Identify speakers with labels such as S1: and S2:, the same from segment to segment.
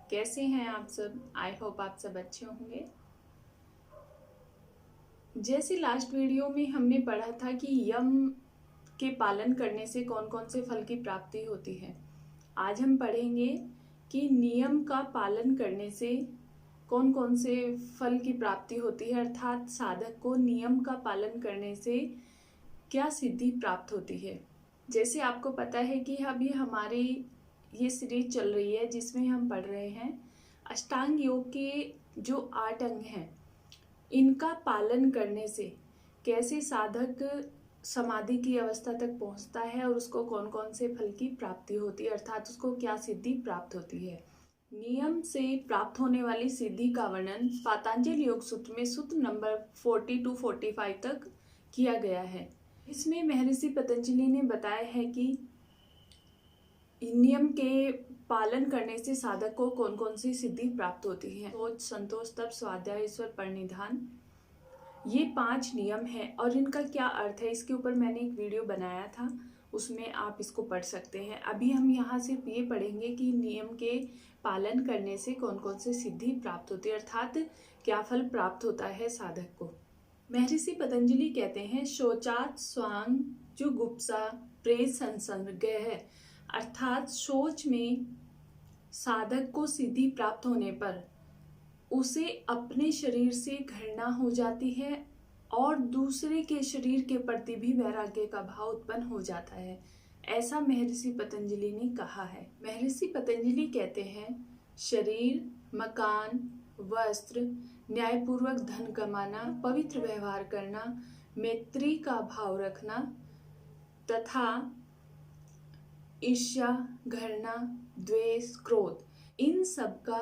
S1: कैसे हैं आप सब। आई होप आप सब अच्छे होंगे। जैसे लास्ट वीडियो में हमने पढ़ा था कि यम के पालन करने से कौन कौन से फल की प्राप्ति होती है। आज हम पढ़ेंगे कि नियम का पालन करने से कौन कौन से फल की प्राप्ति होती है, अर्थात साधक को नियम का पालन करने से क्या सिद्धि प्राप्त होती है। जैसे आपको पता है कि अभी हमारी ये सीरीज चल रही है जिसमें हम पढ़ रहे हैं अष्टांग योग के जो 8 अंग हैं, इनका पालन करने से कैसे साधक समाधि की अवस्था तक पहुंचता है और उसको कौन कौन से फल की प्राप्ति होती है, अर्थात उसको क्या सिद्धि प्राप्त होती है। नियम से प्राप्त होने वाली सिद्धि का वर्णन पातंजलि योग सूत्र में सूत्र नंबर 40 to 45 तक किया गया है। इसमें महर्षि पतंजलि ने बताया है कि नियम के पालन करने से साधक को कौन कौन सी सिद्धि प्राप्त होती है। सोच, संतोष, तप, स्वाध्याय, ईश्वर, परिनिधान, ये 5 नियम हैं और इनका क्या अर्थ है इसके ऊपर मैंने एक वीडियो बनाया था, उसमें आप इसको पढ़ सकते हैं। अभी हम यहाँ सिर्फ ये पढ़ेंगे कि नियम के पालन करने से कौन कौन सी सिद्धि प्राप्त होती है, अर्थात क्या फल प्राप्त होता है साधक को। महर्षि पतंजलि कहते हैं शौचात् स्वांग जुगुप्सा प्रेत संसर्ग है, अर्थात शौच में साधक को सिद्धि प्राप्त होने पर उसे अपने शरीर से घृणा हो जाती है और दूसरे के शरीर के प्रति भी वैराग्य का भाव उत्पन्न हो जाता है, ऐसा महर्षि पतंजलि ने कहा है। महर्षि पतंजलि कहते हैं शरीर, मकान, वस्त्र, न्यायपूर्वक धन कमाना, पवित्र व्यवहार करना, मैत्री का भाव रखना तथा ईर्ष्या, घृणा, द्वेष, क्रोध, इन सब का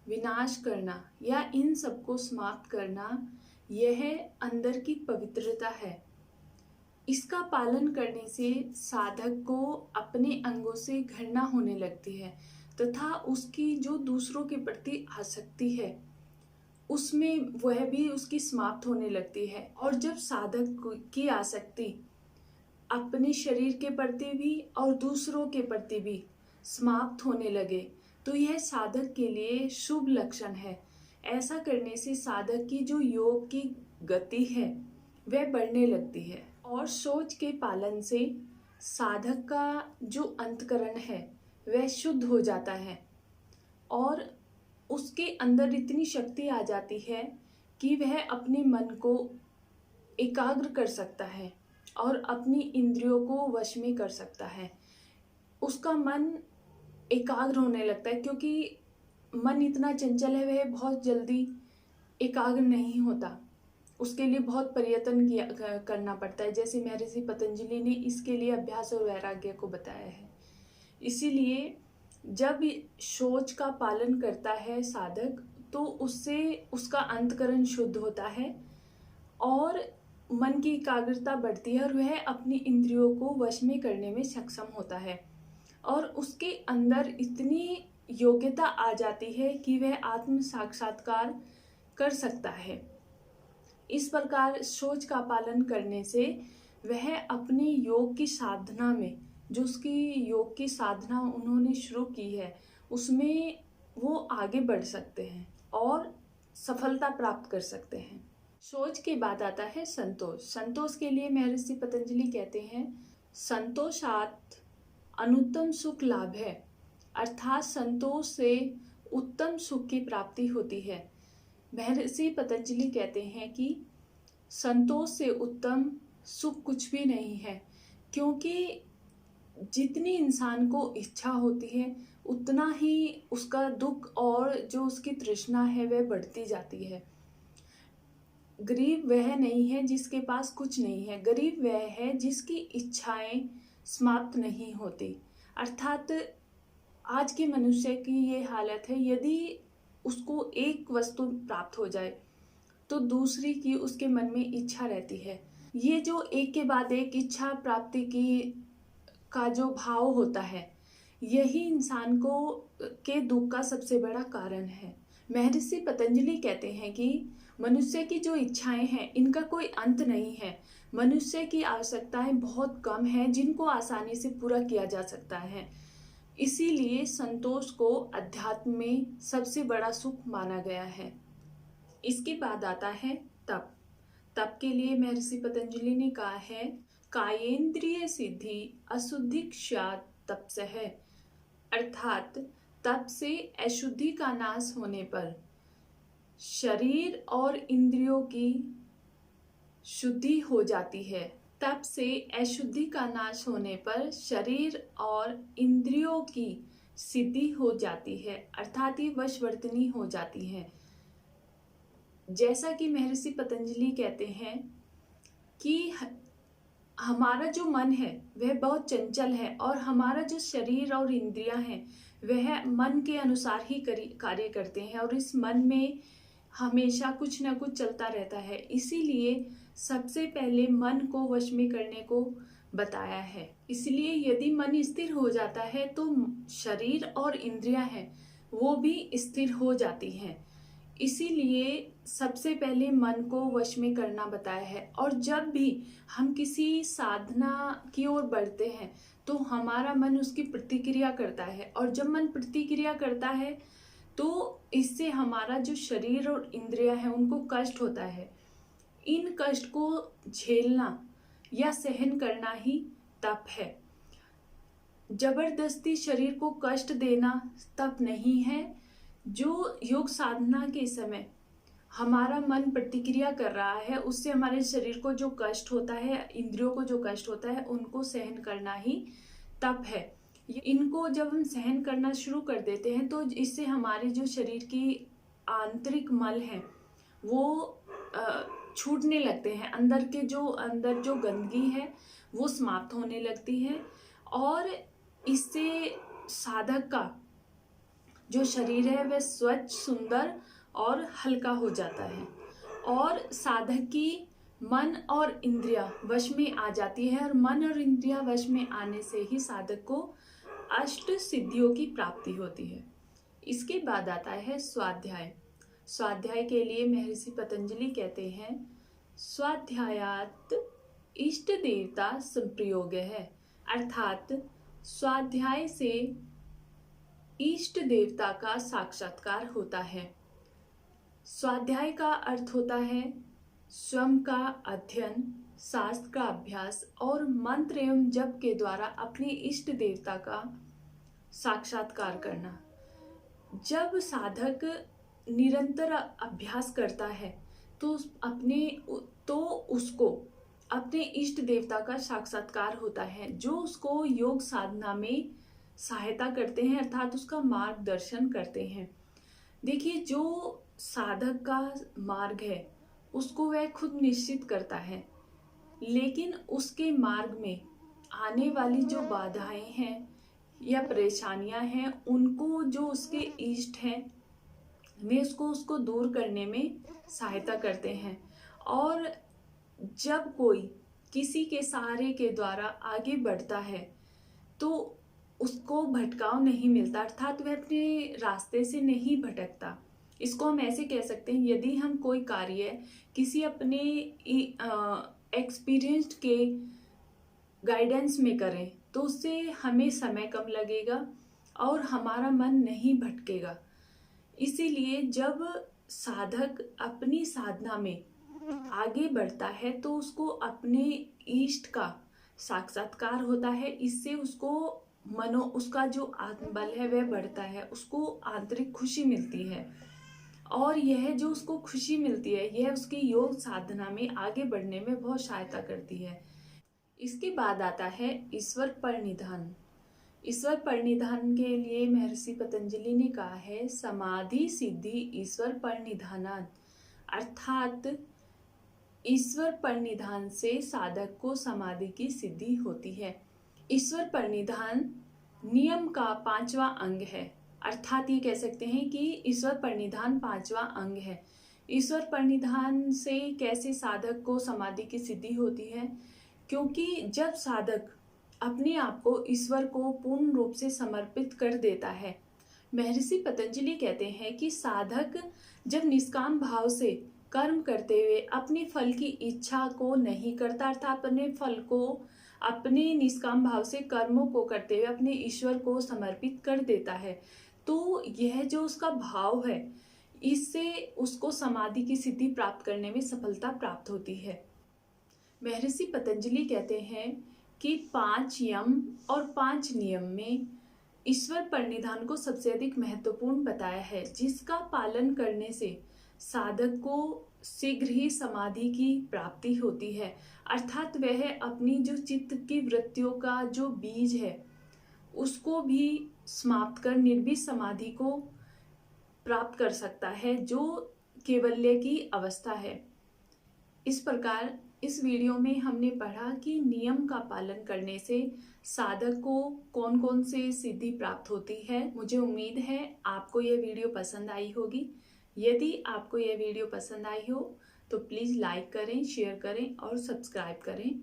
S1: विनाश करना या इन सब को समाप्त करना, यह अंदर की पवित्रता है। इसका पालन करने से साधक को अपने अंगों से घृणा होने लगती है तथा उसकी जो दूसरों के प्रति आसक्ति है उसमें वह भी उसकी समाप्त होने लगती है। और जब साधक की आसक्ति अपने शरीर के प्रति भी और दूसरों के प्रति भी समाप्त होने लगे तो यह साधक के लिए शुभ लक्षण है। ऐसा करने से साधक की जो योग की गति है वह बढ़ने लगती है और शौच के पालन से साधक का जो अंतकरण है वह शुद्ध हो जाता है और उसके अंदर इतनी शक्ति आ जाती है कि वह अपने मन को एकाग्र कर सकता है और अपनी इंद्रियों को वश में कर सकता है। उसका मन एकाग्र होने लगता है क्योंकि मन इतना चंचल है, वह बहुत जल्दी एकाग्र नहीं होता, उसके लिए बहुत प्रयत्न करना पड़ता है। जैसे महर्षि पतंजलि ने इसके लिए अभ्यास और वैराग्य को बताया है। इसीलिए जब शौच का पालन करता है साधक तो उससे उसका अंतकरण शुद्ध होता है और मन की एकाग्रता बढ़ती है और वह अपनी इंद्रियों को वश में करने में सक्षम होता है और उसके अंदर इतनी योग्यता आ जाती है कि वह आत्म साक्षात्कार कर सकता है। इस प्रकार शौच का पालन करने से वह अपनी योग की साधना में, जो उसकी योग की साधना उन्होंने शुरू की है, उसमें वो आगे बढ़ सकते हैं और सफलता प्राप्त कर सकते हैं। शौच के बाद आता है संतोष। संतोष के लिए महर्षि पतंजलि कहते हैं संतोषात् अनुत्तम सुख लाभ है, अर्थात संतोष से उत्तम सुख की प्राप्ति होती है। महर्षि पतंजलि कहते हैं कि संतोष से उत्तम सुख कुछ भी नहीं है, क्योंकि जितनी इंसान को इच्छा होती है उतना ही उसका दुख और जो उसकी तृष्णा है वह बढ़ती जाती है। गरीब वह नहीं है जिसके पास कुछ नहीं है, गरीब वह है जिसकी इच्छाएं समाप्त नहीं होती। अर्थात आज के मनुष्य की ये हालत है, यदि उसको एक वस्तु प्राप्त हो जाए तो दूसरी की उसके मन में इच्छा रहती है। ये जो एक के बाद एक इच्छा प्राप्ति की का जो भाव होता है, यही इंसान को के दुख का सबसे बड़ा कारण है। महर्षि पतंजलि कहते हैं कि मनुष्य की जो इच्छाएं हैं इनका कोई अंत नहीं है। मनुष्य की आवश्यकताएं बहुत कम हैं जिनको आसानी से पूरा किया जा सकता है। इसीलिए संतोष को अध्यात्म में सबसे बड़ा सुख माना गया है। इसके बाद आता है तप। तप के लिए महर्षि पतंजलि ने कहा है, कायेंद्रिय सिद्धि अशुद्धि क्षात तपसः, अर्थात तप से अशुद्धि का नाश होने पर शरीर और इंद्रियों की शुद्धि हो जाती है। तप से अशुद्धि का नाश होने पर शरीर और इंद्रियों की सिद्धि हो जाती है, अर्थात ये वशवर्तनी हो जाती है। जैसा कि महर्षि पतंजलि कहते हैं कि हमारा जो मन है वह बहुत चंचल है और हमारा जो शरीर और इंद्रियां हैं वह मन के अनुसार ही कार्य करते हैं और इस मन में हमेशा कुछ ना कुछ चलता रहता है। इसीलिए सबसे पहले मन को वश में करने को बताया है। इसलिए यदि मन स्थिर हो जाता है तो शरीर और इंद्रियां हैं वो भी स्थिर हो जाती हैं। इसीलिए सबसे पहले मन को वश में करना बताया है। और जब भी हम किसी साधना की ओर बढ़ते हैं तो हमारा मन उसकी प्रतिक्रिया करता है, और जब मन प्रतिक्रिया करता है तो इससे हमारा जो शरीर और इंद्रियां हैं उनको कष्ट होता है। इन कष्ट को झेलना या सहन करना ही तप है। जबरदस्ती शरीर को कष्ट देना तप नहीं है। जो योग साधना के समय हमारा मन प्रतिक्रिया कर रहा है उससे हमारे शरीर को जो कष्ट होता है, इंद्रियों को जो कष्ट होता है, उनको सहन करना ही तप है। इनको जब हम सहन करना शुरू कर देते हैं तो इससे हमारे जो शरीर की आंतरिक मल है वो छूटने लगते हैं। अंदर जो गंदगी है वो समाप्त होने लगती है और इससे साधक का जो शरीर है वह स्वच्छ, सुंदर और हल्का हो जाता है और साधक की मन और इंद्रियां वश में आ जाती है। और मन और इंद्रियां वश में आने से ही साधक को अष्ट सिद्धियों की प्राप्ति होती है। इसके बाद आता है स्वाध्याय। स्वाध्याय के लिए महर्षि पतंजलि कहते हैं, स्वाध्यायात इष्ट देवता संप्रयोग है, अर्थात स्वाध्याय से इष्ट देवता का साक्षात्कार होता है। स्वाध्याय का अर्थ होता है स्वयं का अध्ययन, शास्त्र का अभ्यास और मंत्र एवं जप के द्वारा अपने इष्ट देवता का साक्षात्कार करना। जब साधक निरंतर अभ्यास करता है तो उसको अपने इष्ट देवता का साक्षात्कार होता है, जो उसको योग साधना में सहायता करते हैं, अर्थात उसका मार्गदर्शन करते हैं। देखिए, जो साधक का मार्ग है उसको वह खुद निश्चित करता है, लेकिन उसके मार्ग में आने वाली जो बाधाएं हैं या परेशानियां हैं उनको जो उसके इष्ट हैं वे उसको दूर करने में सहायता करते हैं। और जब कोई किसी के सहारे के द्वारा आगे बढ़ता है तो उसको भटकाव नहीं मिलता, अर्थात वह अपने रास्ते से नहीं भटकता। इसको हम ऐसे कह सकते हैं, यदि हम कोई कार्य किसी अपने एक्सपीरियंस्ड के गाइडेंस में करें तो उससे हमें समय कम लगेगा और हमारा मन नहीं भटकेगा। इसीलिए जब साधक अपनी साधना में आगे बढ़ता है तो उसको अपने इष्ट का साक्षात्कार होता है। इससे उसका जो आत्मबल है वह बढ़ता है, उसको आंतरिक खुशी मिलती है और यह जो उसको खुशी मिलती है यह उसकी योग साधना में आगे बढ़ने में बहुत सहायता करती है। इसके बाद आता है ईश्वर परिनिधान। ईश्वर परिनिधान के लिए महर्षि पतंजलि ने कहा है, समाधि सिद्धि ईश्वर परिनिधानात्, अर्थात ईश्वर परिनिधान से साधक को समाधि की सिद्धि होती है। ईश्वर परिनिधान नियम का 5वां अंग है, अर्थात ये कह सकते हैं कि ईश्वर परिनिधान 5वां अंग है। ईश्वर परिनिधान से कैसे साधक को समाधि की सिद्धि होती है? क्योंकि जब साधक अपने आप को ईश्वर को पूर्ण रूप से समर्पित कर देता है, महर्षि पतंजलि कहते हैं कि साधक जब निष्काम भाव से कर्म करते हुए अपने फल की इच्छा को नहीं करता, अर्थात अपने फल को अपने निष्काम भाव से कर्मों को करते हुए अपने ईश्वर को समर्पित कर देता है, तो यह जो उसका भाव है, इससे उसको समाधि की सिद्धि प्राप्त करने में सफलता प्राप्त होती है। महर्षि पतंजलि कहते हैं कि 5 यम और 5 नियम में ईश्वर प्रणिधान को सबसे अधिक महत्वपूर्ण बताया है, जिसका पालन करने से साधक को शीघ्र ही समाधि की प्राप्ति होती है, अर्थात वह अपनी जो चित्त की वृत्तियों का जो बीज है उसको भी समाप्त कर निर्विष समाधि को प्राप्त कर सकता है, जो कैवल्य की अवस्था है। इस प्रकार इस वीडियो में हमने पढ़ा कि नियम का पालन करने से साधक को कौन कौन से सिद्धि प्राप्त होती है। मुझे उम्मीद है आपको यह वीडियो पसंद आई होगी। यदि आपको यह वीडियो पसंद आई हो तो प्लीज़ लाइक करें, शेयर करें और सब्सक्राइब करें।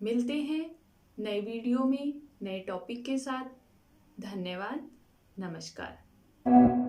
S1: मिलते हैं नए वीडियो में नए टॉपिक के साथ। धन्यवाद। नमस्कार।